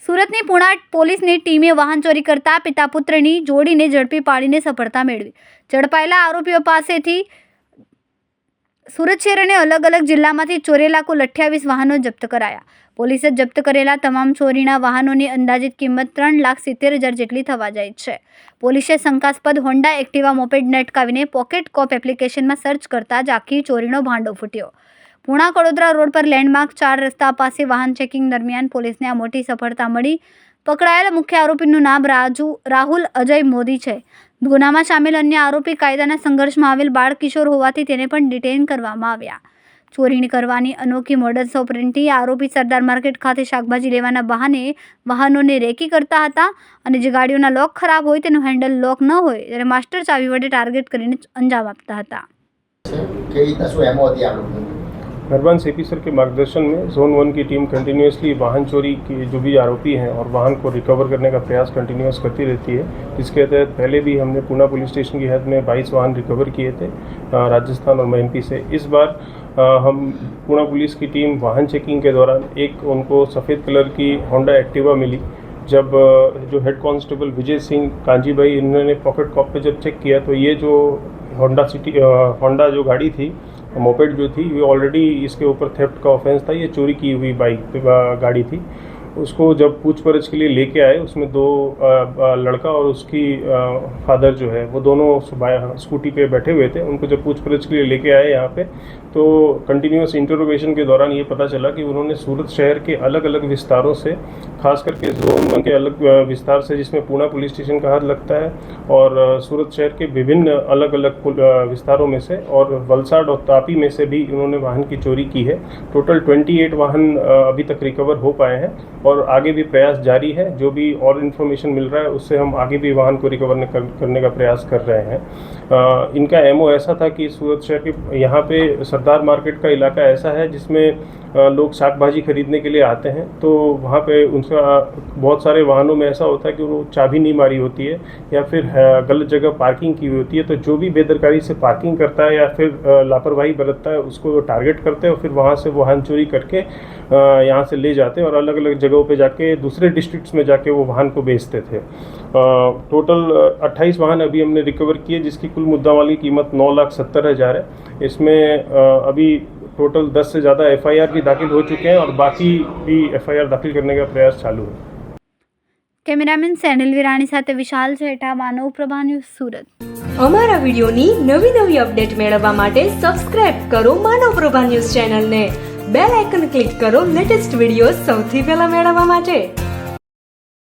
સુરતની પુણા પોલીસની ટીમે વાહન ચોરી કરતા પિતા પુત્રની જોડીને ઝડપી પાડીને સફળતા મેળવી. ઝડપાયેલા આરોપીઓ પાસેથી સુરત શહેર અને અલગ અલગ જિલ્લામાંથી ચોરેલા કુલ 28 વાહનો જપ્ત કરાયા. પોલીસે જપ્ત કરેલા તમામ ચોરીના વાહનોની અંદાજિત કિંમત 3,70,000 જેટલી થવા જાય છે. પોલીસે શંકાસ્પદ હોન્ડા એક્ટિવા મોપેડને અટકાવીને પોકેટ કોપ એપ્લિકેશનમાં સર્ચ કરતા જ આખી ચોરીનો ભાંડો ફૂટ્યો. પુણા કડોદરા રોડ પર લેન્ડમાર્ક 4 રસ્તા પાસે વાહન ચેકિંગ દરમિયાન પોલીસને આ મોટી સફળતા મળી. પકડાયેલા મુખ્ય આરોપીનું નામ રાહુલ અજય મોદી છે. ગુનામાં સામેલ અન્ય આરોપી કાયદાના સંઘર્ષમાં આવેલ બાળકિશોર હોવાથી તેને પણ ડિટેઇન કરવામાં આવ્યા. ચોરી કરવાની અનોખી મોડસ ઓપરેન્ડી આરોપી સરદાર માર્કેટ ખાતે શાકભાજી લેવાના બહાને વાહનોને રેકી કરતા હતા અને જે ગાડીઓના લોક ખરાબ હોય તેનું હેન્ડલ લોક ન હોય ત્યારે માસ્ટર ચાવી વડે ટાર્ગેટ કરીને અંજામ આપતા હતા. मेहरबान सीपी सर के मार्गदर्शन में जोन 1 की टीम कंटिन्यूसली वाहन चोरी के जो भी आरोपी हैं और वाहन को रिकवर करने का प्रयास कंटिन्यूस करती रहती है. इसके तहत पहले भी हमने पुणे पुलिस स्टेशन की हद में 22 वाहन रिकवर किए थे राजस्थान और MP से. इस बार हम पुणे पुलिस की टीम वाहन चेकिंग के दौरान एक उनको सफ़ेद कलर की होंडा एक्टिवा मिली. जब जो हेड कांस्टेबल विजय सिंह कांजी भाई इन्होंने पॉकेट कॉप पे जब चेक किया तो ये जो होंडा जो गाड़ी थी मोपेड जो थी ये ऑलरेडी इसके ऊपर थेफ्ट का ऑफेंस था. ये चोरी की हुई गाड़ी थी. उसको जब पूछपरछ के लिए लेके आए उसमें 2 लड़का और उसकी फादर जो है वो दोनों स्कूटी पे बैठे हुए थे. उनको जब पूछपरछ के लिए लेके आए यहाँ पे तो कंटिन्यूस इंटरोगेशन के दौरान ये पता चला कि उन्होंने सूरत शहर के अलग अलग विस्तारों से खास करके जोन 1 के अलग विस्तार से जिसमें पुणे पुलिस स्टेशन का हाथ लगता है और सूरत शहर के विभिन्न अलग अलग विस्तारों में से और वलसाड और तापी में से भी उन्होंने वाहन की चोरी की है. टोटल 28 वाहन अभी तक रिकवर हो पाए हैं और आगे भी प्रयास जारी है. जो भी और इन्फॉर्मेशन मिल रहा है उससे हम आगे भी वाहन को रिकवर करने का प्रयास कर रहे हैं. इनका एमओ ऐसा था कि सूरत शहर के यहाँ पे सरदार मार्केट का इलाका ऐसा है जिसमें लोग शाक भाजी खरीदने के लिए आते हैं तो वहाँ पे उनका बहुत सारे वाहनों में ऐसा होता है कि वो चाबी नहीं मारी होती है या फिर गलत जगह पार्किंग की हुई होती है. तो जो भी बेदरकारी से पार्किंग करता है या फिर लापरवाही बरतता है उसको टारगेट करते हैं और फिर वहाँ से वाहन चोरी करके यहाँ से ले जाते हैं और अलग अलग जगहों पे जाके दूसरे डिस्ट्रिक्ट्स में जाके वो वाहन को बेचते थे. टोटल 28 वाहन अभी हमने रिकवर किए जिसकी कुल मुद्दामाल की कीमत 9,70,000 है. इसमें अभी टोटल 10 से ज़्यादा FIR भी दाखिल हो चुके हैं और बाकी भी FIR दाखिल करने का प्रयास चालू है. કેમેરામેન સેનિલ વિરાણી સાથે વિશાલ જેઠા, માનવ પ્રભા ન્યૂઝ, સુરત. અમારા વિડિયોની નવી અપડેટ મેળવવા માટે સબસ્ક્રાઇબ કરો માનવ પ્રભા ન્યૂઝ ચેનલને. બેલ આઇકન ક્લિક કરો લેટેસ્ટ વિડિયો સૌથી પહેલા મેળવવા માટે.